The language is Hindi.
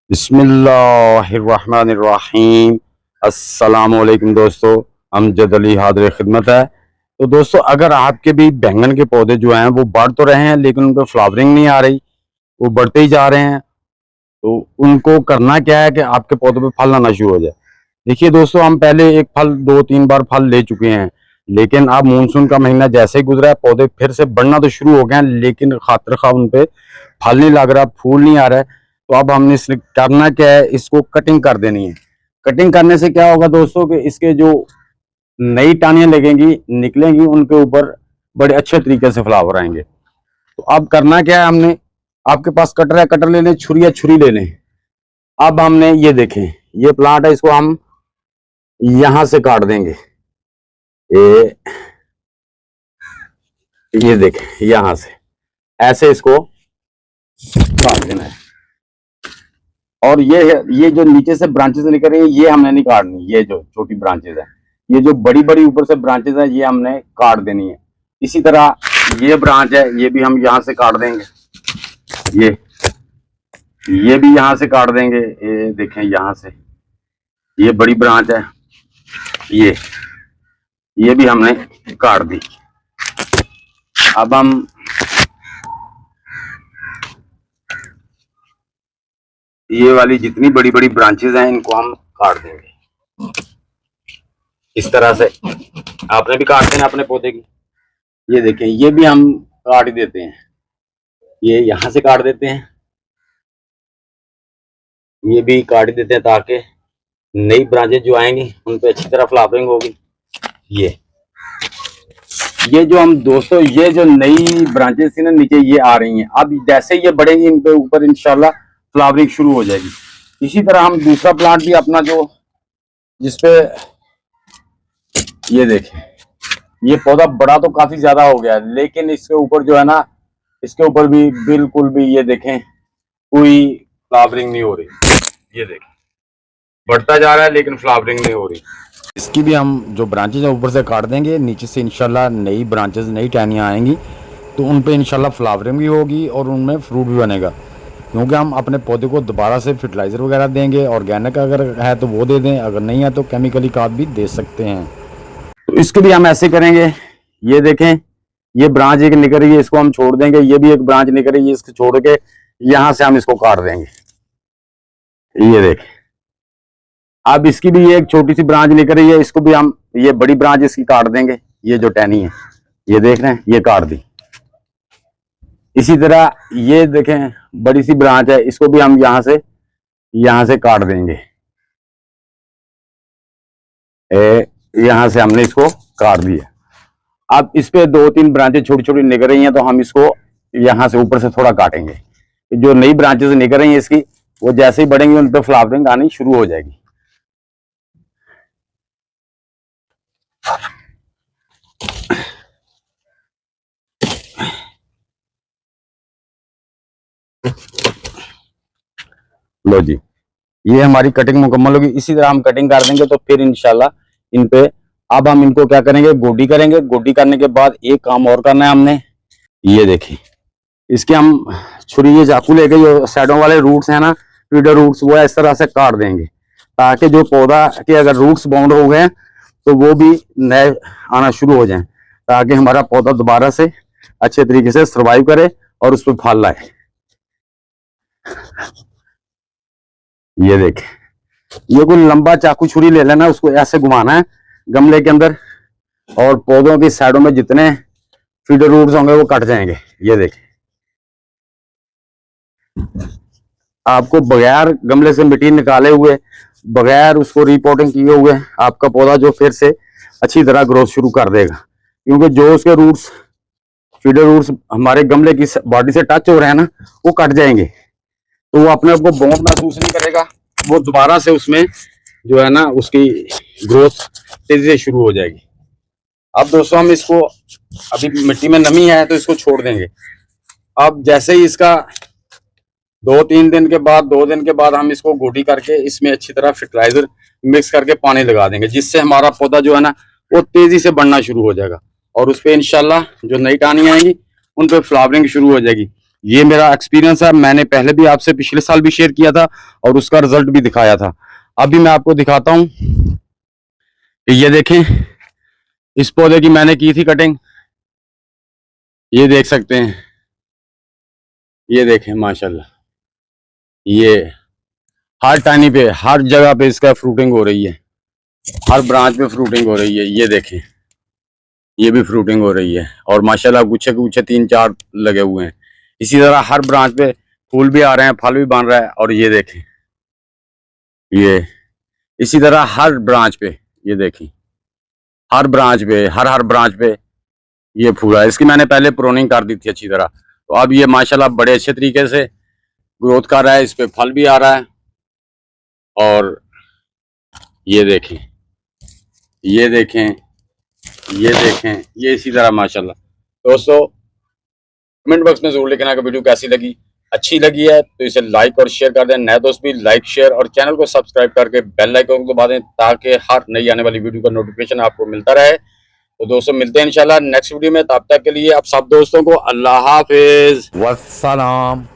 बिस्मिल्लाहिर्रहमानिर्रहीम। अस्सलामुअलैकुम दोस्तों, अमजद अली हाज़िर खिदमत है। तो दोस्तों, अगर आपके भी बैंगन के पौधे जो हैं वो बढ़ तो रहे हैं लेकिन उन पर फ्लावरिंग नहीं आ रही, वो बढ़ते ही जा रहे हैं, तो उनको करना क्या है कि आपके पौधों पे फल आना शुरू हो जाए। देखिए दोस्तों, हम पहले एक फल 2-3 बार फल ले चुके हैं, लेकिन अब मानसून का महीना जैसे ही गुजरा है पौधे फिर से बढ़ना तो शुरू हो गए हैं, लेकिन खातिर खा उन पे फल नहीं लग रहा, फूल नहीं आ रहा है। तो अब हमने इसने करना क्या है, इसको कटिंग कर देनी है। कटिंग करने से क्या होगा दोस्तों कि इसके जो नई टानियां लगेंगी निकलेंगी, उनके ऊपर बड़े अच्छे तरीके से फ्लावर आएंगे। तो अब करना क्या है, हमने, आपके पास कटर है, कटर ले लें, छुरी है, छुरी ले लें। अब हमने ये देखें, ये प्लांट है, इसको हम यहां से काट देंगे। ये देखें, यहां से ऐसे इसको काट देना है। और ये जो नीचे से ब्रांचेस निकल रही है ये हमने नहीं काटनी, ये जो छोटी ब्रांचेस है, ये जो बड़ी बड़ी ऊपर से ब्रांचेस है ये हमने काट देनी है। इसी तरह ये ब्रांच है, ये भी हम यहाँ से काट देंगे। ये भी यहाँ से काट देंगे। ये देखें, यहाँ से ये बड़ी ब्रांच है, ये भी हमने काट दी। अब हम ये वाली जितनी बड़ी बड़ी ब्रांचेस हैं इनको हम काट देंगे। इस तरह से आपने भी काट देना अपने पौधे की। ये देखें, ये भी हम काट देते हैं, ये यहां से काट देते हैं, ये भी काट देते हैं ताकि नई ब्रांचेस जो आएंगी उन पे अच्छी तरह फ्लावरिंग होगी। ये जो हम दोस्तों, ये जो नई ब्रांचेस थी ना नीचे, ये आ रही हैं। अब जैसे ये बढ़ेंगी इनके ऊपर इंशाल्लाह फ्लावरिंग शुरू हो जाएगी। इसी तरह हम दूसरा प्लांट भी अपना जो जिसपे, ये देखें, ये पौधा बड़ा तो काफी ज्यादा हो गया है, लेकिन इसके ऊपर जो है ना, इसके ऊपर भी बिल्कुल भी ये देखें कोई फ्लावरिंग नहीं हो रही। ये देखें, बढ़ता जा रहा है लेकिन फ्लावरिंग नहीं हो रही। इसकी भी हम जो ब्रांचेज है ऊपर से काट देंगे, नीचे से इंशाल्लाह नई ब्रांचेज, नई टहनियाँ आएंगी, तो उन पे इंशाल्लाह फ्लावरिंग भी होगी और उनमें फ्रूट भी बनेगा। क्योंकि हम अपने पौधे को दोबारा से फर्टिलाइज़र वगैरह देंगे, ऑर्गेनिक अगर है तो वो दे दें, अगर नहीं है तो केमिकली खाद भी दे सकते हैं। तो इसको भी हम ऐसे करेंगे। ये देखें, ये ब्रांच एक निकल रही है, इसको हम छोड़ देंगे। ये भी एक ब्रांच निकल रही है, इसको छोड़ के यहां से हम इसको काट देंगे। ये देखें, अब इसकी भी एक छोटी सी ब्रांच निकल रही है, इसको भी हम, ये बड़ी ब्रांच इसकी काट देंगे। ये जो टहनी है, ये देख रहे हैं, ये काट दी। इसी तरह ये देखें, बड़ी सी ब्रांच है, इसको भी हम यहां से काट देंगे। यहां से हमने इसको काट दिया। अब इस पे 2-3 ब्रांचें छोटी छोटी निकल रही हैं, तो हम इसको यहां से ऊपर से थोड़ा काटेंगे। जो नई ब्रांचेस निकल रही हैं इसकी, वो जैसे ही बढ़ेंगी उन पर फ्लावरिंग आनी शुरू हो जाएगी। लो जी, ये हमारी कटिंग मुकम्मल होगी। इसी तरह हम कटिंग कर देंगे तो फिर इंशाल्लाह इन पे, अब हम इनको क्या करेंगे, गोडी करेंगे। गोडी करने के बाद एक काम और करना है हमने। ये देखिए, इसके हम छुरी, ये चाकू लेके जो साइडों वाले रूट्स हैं ना, फीडर रूट्स, वो इस तरह से काट देंगे, ताकि जो पौधा के अगर रूट्स बाउंड हो गए तो वो भी नए आना शुरू हो जाएं, ताकि हमारा पौधा दोबारा से अच्छे तरीके से सर्वाइव करे और उस पर फल लाए। ये देखें, ये कोई लंबा चाकू छुरी ले लेना, उसको ऐसे घुमाना है गमले के अंदर, और पौधों की साइडों में जितने फीडर रूट्स होंगे वो कट जाएंगे। ये देखें, आपको बगैर गमले से मिट्टी निकाले हुए, बगैर उसको रिपोर्टिंग किए हुए, आपका पौधा जो फिर से अच्छी तरह ग्रोथ शुरू कर देगा। क्योंकि जो उसके रूट्स, फीडर रूट्स हमारे गमले की बॉडी से टच हो रहे हैं ना, वो कट जाएंगे, तो वो अपने आप को बॉन्ड महसूस नहीं करेगा, वो दोबारा से उसमें जो है ना उसकी ग्रोथ तेजी से शुरू हो जाएगी। अब दोस्तों, हम इसको, अभी मिट्टी में नमी है तो इसको छोड़ देंगे। अब जैसे ही इसका 2-3 दिन के बाद, 2 दिन के बाद हम इसको गोडी करके इसमें अच्छी तरह फर्टिलाइजर मिक्स करके पानी लगा देंगे, जिससे हमारा पौधा जो है ना वो तेजी से बढ़ना शुरू हो जाएगा और उस पर इंशाल्लाह जो नई टानी आएंगी उन पर फ्लावरिंग शुरू हो जाएगी। ये मेरा एक्सपीरियंस है, मैंने पहले भी आपसे पिछले साल भी शेयर किया था और उसका रिजल्ट भी दिखाया था। अभी मैं आपको दिखाता हूँ कि ये देखें, इस पौधे की मैंने की थी कटिंग, ये देख सकते हैं, ये देखें माशाल्लाह, ये हर टाइनी पे, हर जगह पे इसका फ्रूटिंग हो रही है, हर ब्रांच पे फ्रूटिंग हो रही है। ये देखें, ये भी फ्रूटिंग हो रही है और माशाल्लाह गुच्छे के गुच्छे 3-4 लगे हुए हैं। इसी तरह हर ब्रांच पे फूल भी आ रहे हैं, फल भी बन रहा है। और ये देखें, ये इसी तरह हर ब्रांच पे, ये देखें, हर ब्रांच पे, हर ब्रांच पे ये फूल है। इसकी मैंने पहले प्रोनिंग कर दी थी अच्छी तरह, तो अब ये माशाल्लाह बड़े अच्छे तरीके से ग्रोथ कर रहा है, इस पे फल भी आ रहा है। और ये देखें, ये देखें, ये देखें, ये इसी तरह माशाल्लाह। दोस्तों कमेंट बॉक्स में जरूर लिखना कि वीडियो कैसी लगी। अच्छी लगी है तो इसे लाइक और शेयर कर दें। नए दोस्त भी लाइक शेयर और चैनल को सब्सक्राइब करके बेल आइकन को दबा दें ताकि हर नई आने वाली वीडियो का नोटिफिकेशन आपको मिलता रहे। तो दोस्तों मिलते हैं इंशाल्लाह नेक्स्ट वीडियो में, तब तक के लिए आप सब दोस्तों को अल्लाह हाफिज, वस्सलाम।